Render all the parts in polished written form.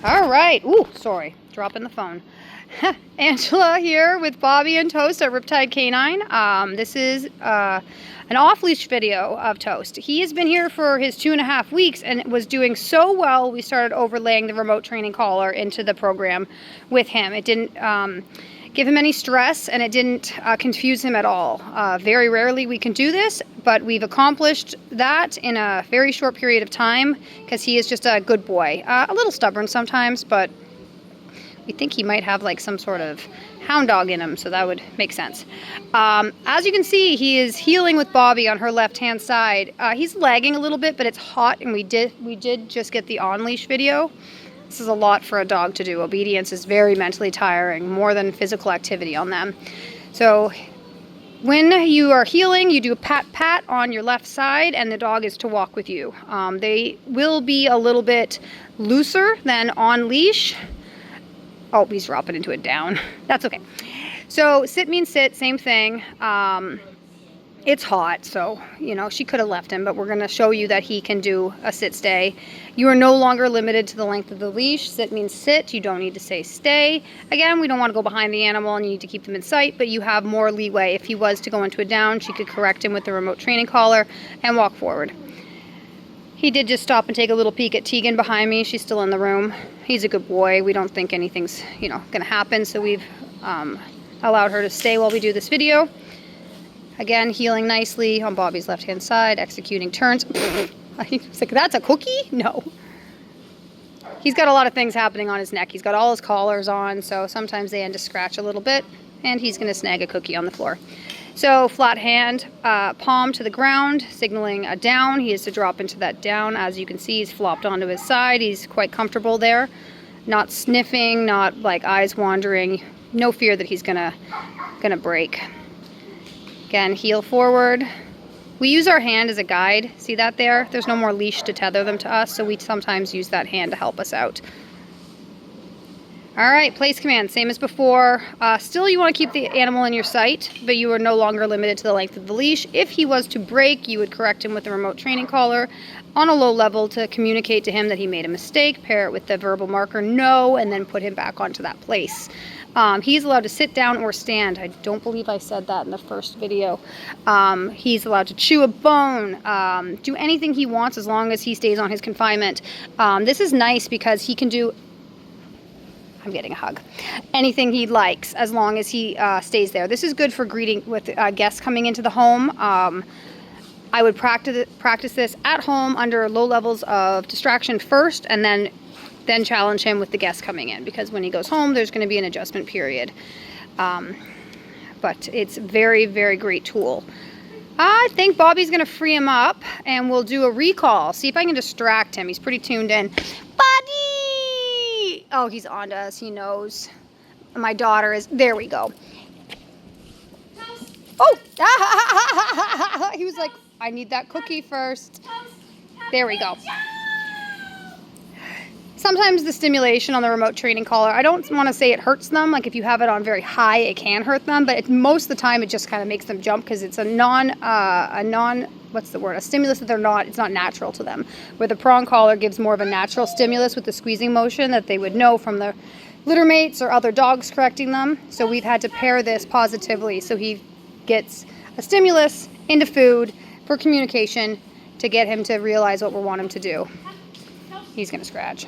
All right. Ooh, sorry. Dropping the phone. Angela here with Bobby and Toast at Riptide Canine. This is an off-leash video of Toast. He has been here for his 2.5 weeks and was doing so well, we started overlaying the remote training collar into the program with him. It didn't give him any stress, and it didn't confuse him at all. Very rarely we can do this, but we've accomplished that in a very short period of time because he is just a good boy. A little stubborn sometimes, but we think he might have like some sort of hound dog in him, so that would make sense. As you can see, he is heeling with Bobby on her left-hand side. He's lagging a little bit, but it's hot, and we did just get the on-leash video. This is a lot for a dog to do. Obedience is very mentally tiring, more than physical activity on them. So when you are heeling, you do a pat-pat on your left side, and the dog is to walk with you. They will be a little bit looser than on leash. Oh, he's dropping into it down. That's okay. So sit means sit, same thing. It's hot, so, you know, she could have left him, but we're going to show you that he can do a sit-stay. You are no longer limited to the length of the leash. Sit means sit. You don't need to say stay. Again, we don't want to go behind the animal, and you need to keep them in sight, but you have more leeway. If he was to go into a down, she could correct him with the remote training collar and walk forward. He did just stop and take a little peek at Tegan behind me. She's still in the room. He's a good boy. We don't think anything's, you know, going to happen, so we've allowed her to stay while we do this video. Again, heeling nicely on Bobby's left-hand side, executing turns. I was like, that's a cookie? No. He's got a lot of things happening on his neck. He's got all his collars on, so sometimes they end to scratch a little bit, and he's going to snag a cookie on the floor. So flat hand, palm to the ground, signaling a down. He is to drop into that down. As you can see, he's flopped onto his side. He's quite comfortable there. Not sniffing, not like eyes wandering. No fear that he's gonna break. Again, heel forward. We use our hand as a guide. See that there? There's no more leash to tether them to us, so we sometimes use that hand to help us out. All right, place command, same as before. Still, you want to keep the animal in your sight, but you are no longer limited to the length of the leash. If he was to break, you would correct him with the remote training collar on a low level to communicate to him that he made a mistake, pair it with the verbal marker no, and then put him back onto that place. He's allowed to sit down or stand. I don't believe I said that in the first video. He's allowed to chew a bone, do anything he wants as long as he stays on his confinement. This is nice because he can do, I'm getting a hug, anything he likes as long as he stays there. This is good for greeting with guests coming into the home. I would practice this at home under low levels of distraction first, and then challenge him with the guests coming in, because when he goes home, there's going to be an adjustment period. But it's very, very great tool. I think Bobby's going to free him up, and we'll do a recall. See if I can distract him. He's pretty tuned in. Buddy! Oh, he's on to us. He knows. My daughter is... There we go. Oh! He was like, I need that cookie first. There we go. Sometimes the stimulation on the remote training collar, I don't want to say it hurts them. Like if you have it on very high, it can hurt them. But most of the time, it just kind of makes them jump because it's a stimulus that it's not natural to them. Where the prong collar gives more of a natural stimulus with the squeezing motion that they would know from the litter mates or other dogs correcting them. So we've had to pair this positively. So he gets a stimulus into food for communication to get him to realize what we want him to do. He's going to scratch.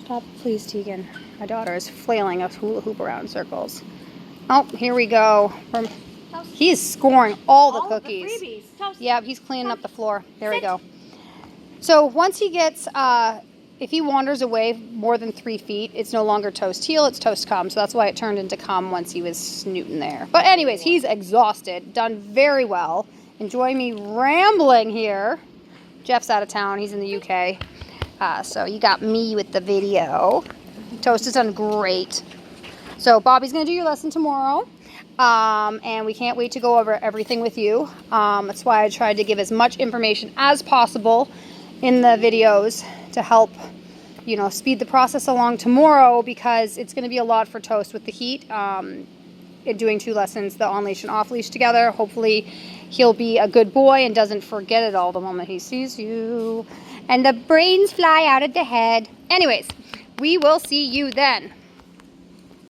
Stop, please, Tegan. My daughter is flailing a hula hoop around in circles. Oh, here we go. He's scoring all the cookies. Yeah, he's cleaning up the floor. There we go. So once he gets, if he wanders away more than 3 feet, it's no longer toast heel, it's toast come. So that's why it turned into come once he was snooting there. But anyways, he's exhausted, done very well. Enjoy me rambling here. Jeff's out of town. He's in the UK. So you got me with the video. Toast has done great. So Bobby's going to do your lesson tomorrow. And we can't wait to go over everything with you. That's why I tried to give as much information as possible in the videos to help, you know, speed the process along tomorrow, because it's going to be a lot for Toast with the heat. Doing 2 lessons, the on-leash and off-leash together. Hopefully he'll be a good boy and doesn't forget it all the moment he sees you. and the brains fly out of the head. Anyways, we will see you then.